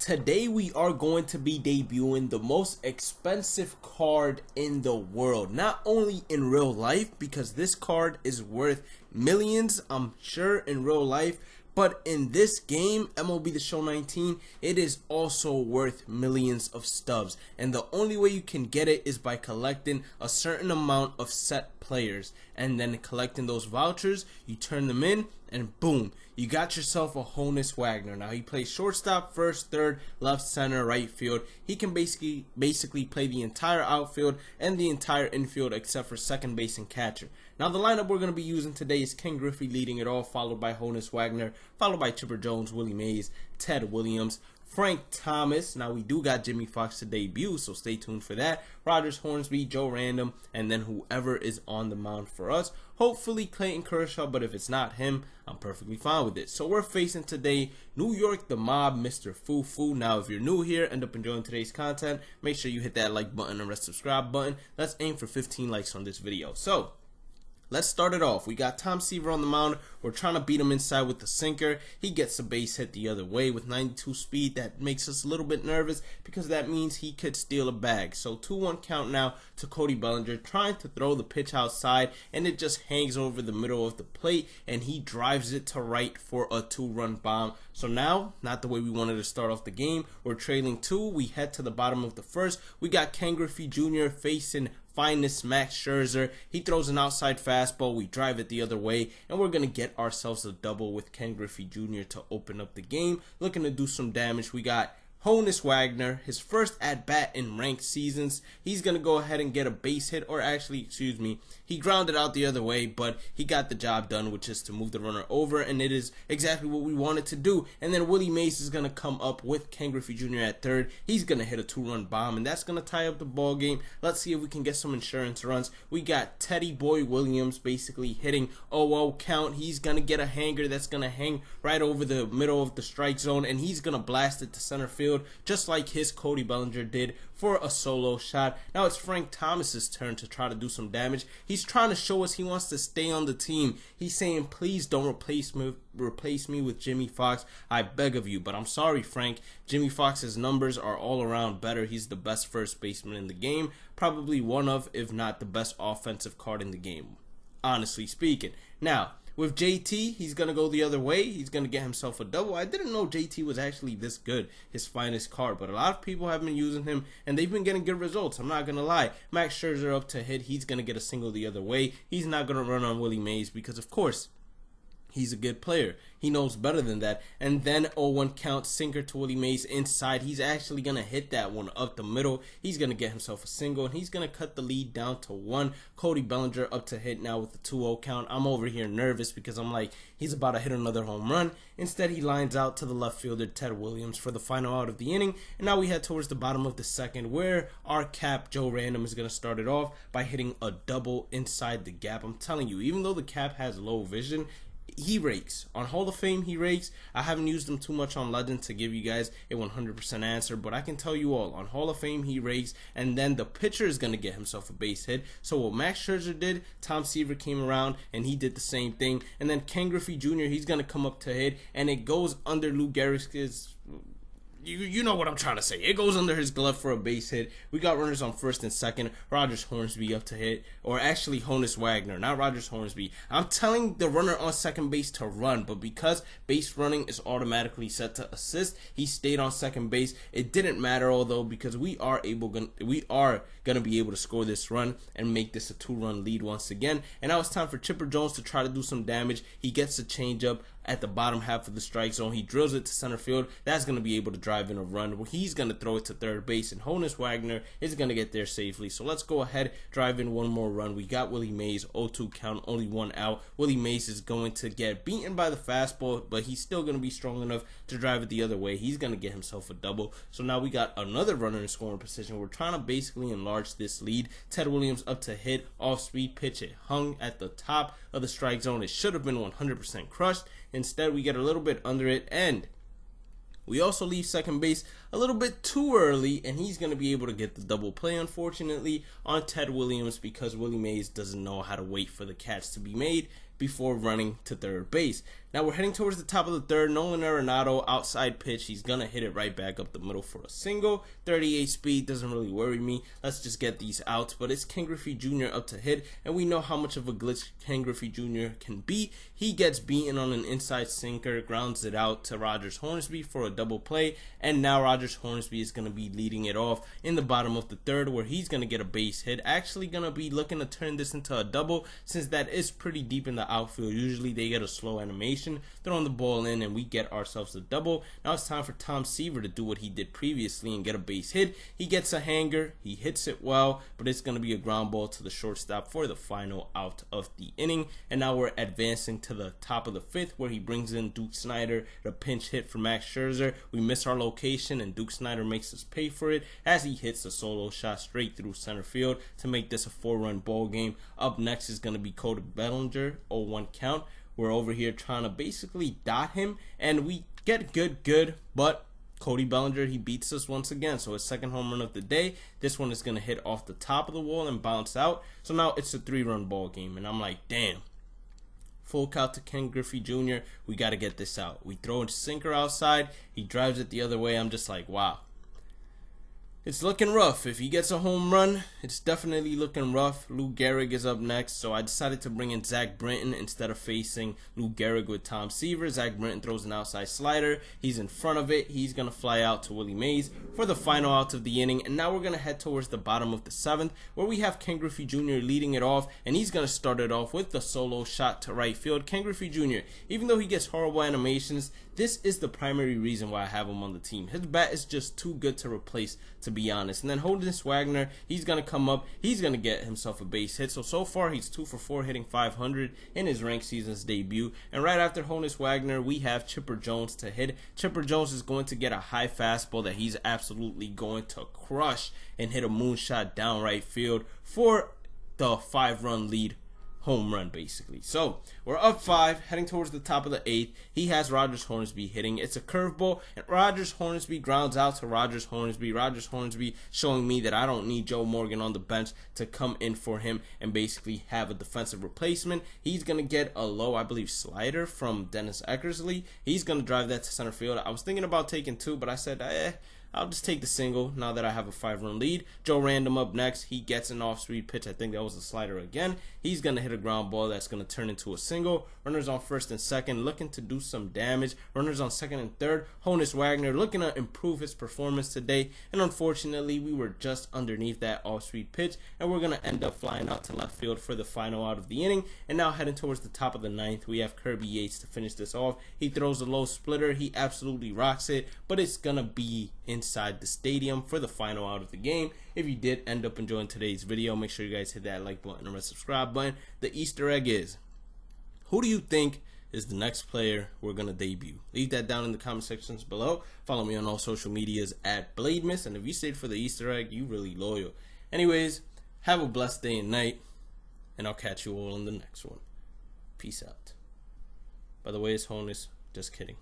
Today we are going to be debuting the most expensive card in the world. Not only in real life, because this card is worth millions, I'm sure, in real life, but in this game, MLB The Show 19, it is also worth millions of stubs. And the only way you can get it is by collecting a certain amount of set players. And then collecting those vouchers, you turn them in, and boom, you got yourself a Honus Wagner. Now, he plays shortstop, first, third, left, center, right field. He can basically play the entire outfield and the entire infield except for second base and catcher. Now, the lineup we're going to be using today is Ken Griffey leading it all, followed by Honus Wagner, followed by Chipper Jones, Willie Mays, Ted Williams, Frank Thomas. Now, we do got Jimmy Fox to debut, so stay tuned for that. Rogers, Hornsby, Joe Random, and then whoever is on the mound for us. Hopefully Clayton Kershaw, but if it's not him, I'm perfectly fine with it. So we're facing today New York, the Mob, Mr. Foo. Now, if you're new here, end up enjoying today's content, make sure you hit that like button and subscribe button. Let's aim for 15 likes on this video. So, let's start it off. We got Tom Seaver on the mound. We're trying to beat him inside with the sinker. He gets a base hit the other way with 92 speed. That makes us a little bit nervous because that means he could steal a bag. So 2-1 count now to Cody Bellinger, trying to throw the pitch outside, and it just hangs over the middle of the plate, and he drives it to right for a 2-run bomb. So now, not the way we wanted to start off the game. We're trailing 2. We head to the bottom of the first. We got Ken Griffey Jr. facing finest Max Scherzer. He throws an outside fastball. We drive it the other way, and we're going to get ourselves a double with Ken Griffey Jr. to open up the game. Looking to do some damage. We got Honus Wagner, his first at-bat in ranked seasons. He's going to go ahead and get a base hit, or actually, excuse me, he grounded out the other way, but he got the job done, which is to move the runner over, and it is exactly what we wanted to do. And then Willie Mays is going to come up with Ken Griffey Jr. at third. He's going to hit a 2-run bomb, and that's going to tie up the ball game. Let's see if we can get some insurance runs. We got Teddy Boy Williams basically hitting 0-0 count. He's going to get a hanger that's going to hang right over the middle of the strike zone, and he's going to blast it to center field, just like his Cody Bellinger did for a solo shot. Now it's Frank Thomas's turn to try to do some damage. He's trying to show us he wants to stay on the team. He's saying, please don't replace me with Jimmy Fox. I beg of you. But I'm sorry, Frank. Jimmy Fox's numbers are all around better. He's the best first baseman in the game. Probably one of, if not the best offensive card in the game, honestly speaking. Now, with JT, he's going to go the other way. He's going to get himself a double. I didn't know JT was actually this good, his finest card, but a lot of people have been using him, and they've been getting good results. I'm not going to lie. Max Scherzer up to hit. He's going to get a single the other way. He's not going to run on Willie Mays because, of course, he's a good player. He knows better than that. And then 0-1 count, sinker to Willie Mays inside. He's actually going to hit that one up the middle. He's going to get himself a single, and he's going to cut the lead down to 1. Cody Bellinger up to hit now with the 2-0 count. I'm over here nervous because I'm like, he's about to hit another home run. Instead, he lines out to the left fielder, Ted Williams, for the final out of the inning. And now we head towards the bottom of the second, where our cap, Joe Random, is going to start it off by hitting a double inside the gap. I'm telling you, even though the cap has low vision, he rakes. On Hall of Fame, he rakes. I haven't used him too much on Legend to give you guys a 100% answer, but I can tell you all, on Hall of Fame, he rakes, and then the pitcher is going to get himself a base hit. So what Max Scherzer did, Tom Seaver came around, and he did the same thing. And then Ken Griffey Jr., he's going to come up to hit, and it goes under Lou Gehrig's. You know what I'm trying to say. It goes under his glove for a base hit. We got runners on first and second. Rogers Hornsby up to hit. Or actually Honus Wagner, not Rogers Hornsby. I'm telling the runner on second base to run, but because base running is automatically set to assist, he stayed on second base. It didn't matter, although, because we are going to be able to score this run and make this a 2-run lead once again. And now it's time for Chipper Jones to try to do some damage. He gets a changeup at the bottom half of the strike zone. He drills it to center field. That's going to be able to drive in a run. He's going to throw it to third base, and Honus Wagner is going to get there safely. So let's go ahead, drive in one more run. We got Willie Mays, 0-2 count, only 1 out. Willie Mays is going to get beaten by the fastball, but he's still going to be strong enough to drive it the other way. He's going to get himself a double. So now we got another runner in scoring position. We're trying to basically enlarge this lead. Ted Williams up to hit, off-speed pitch. It hung at the top of the strike zone. It should have been 100% crushed. Instead, we get a little bit under it, and we also leave second base a little bit too early, and he's going to be able to get the double play, unfortunately, on Ted Williams because Willie Mays doesn't know how to wait for the catch to be made before running to third base. Now we're heading towards the top of the third. Nolan Arenado, outside pitch. He's going to hit it right back up the middle for a single. 38 speed doesn't really worry me. Let's just get these outs. But it's Ken Griffey Jr. up to hit. And we know how much of a glitch Ken Griffey Jr. can be. He gets beaten on an inside sinker. Grounds it out to Rogers Hornsby for a double play. And now Rogers Hornsby is going to be leading it off in the bottom of the third, where he's going to get a base hit. Actually going to be looking to turn this into a double, since that is pretty deep in the outfield. Usually they get a slow animation, throwing the ball in, and we get ourselves a double. Now it's time for Tom Seaver to do what he did previously and get a base hit. He gets a hanger, he hits it well, but it's going to be a ground ball to the shortstop for the final out of the inning. And now we're advancing to the top of the fifth, where he brings in Duke Snider, the pinch hit for Max Scherzer. We miss our location, and Duke Snider makes us pay for it as he hits a solo shot straight through center field to make this a 4-run ball game. Up next is going to be Cody Bellinger, 0-1 count. We're over here trying to basically dot him, and we get good, but Cody Bellinger, he beats us once again. So his second home run of the day. This one is going to hit off the top of the wall and bounce out. So now it's a 3-run ball game, and I'm like, damn. Full count to Ken Griffey Jr. We got to get this out. We throw a sinker outside. He drives it the other way. I'm just like, wow. It's looking rough. If he gets a home run, it's definitely looking rough. Lou Gehrig is up next, so I decided to bring in Zach Britton instead of facing Lou Gehrig with Tom Seaver. Zach Britton throws an outside slider. He's in front of it. He's going to fly out to Willie Mays for the final out of the inning. And now we're going to head towards the bottom of the seventh, where we have Ken Griffey Jr. leading it off, and he's going to start it off with the solo shot to right field. Ken Griffey Jr., even though he gets horrible animations, this is the primary reason why I have him on the team. His bat is just too good to replace, to be honest. And then Honus Wagner, he's going to come up. He's going to get himself a base hit. So far, he's 2 for 4, hitting 500 in his ranked season's debut. And right after Honus Wagner, we have Chipper Jones to hit. Chipper Jones is going to get a high fastball that he's absolutely going to crush and hit a moonshot down right field for the 5-run lead. Home run, basically. So we're up 5, heading towards the top of the 8th. He has Rogers Hornsby hitting. It's a curveball, and Rogers Hornsby grounds out to Rogers Hornsby. Rogers Hornsby showing me that I don't need Joe Morgan on the bench to come in for him and basically have a defensive replacement. He's going to get a low, I believe, slider from Dennis Eckersley. He's going to drive that to center field. I was thinking about taking 2, but I said, I'll just take the single now that I have a 5-run lead. Joe Random up next. He gets an off-speed pitch. I think that was a slider again. He's going to hit a ground ball that's going to turn into a single. Runners on first and second, looking to do some damage. Runners on second and third. Honus Wagner looking to improve his performance today. And unfortunately, we were just underneath that off-speed pitch, and we're going to end up flying out to left field for the final out of the inning. And now heading towards the top of the 9th, we have Kirby Yates to finish this off. He throws a low splitter. He absolutely rocks it, but it's going to be inside the stadium for the final out of the game. If you did end up enjoying today's video, make sure you guys hit that like button and subscribe button. The Easter egg is, who do you think is the next player we're going to debut? Leave that down in the comment sections below. Follow me on all social medias at Blademas, and if you stayed for the Easter egg, you really loyal. Anyways, have a blessed day and night, and I'll catch you all in the next one. Peace out. By the way, it's Honus. Just kidding.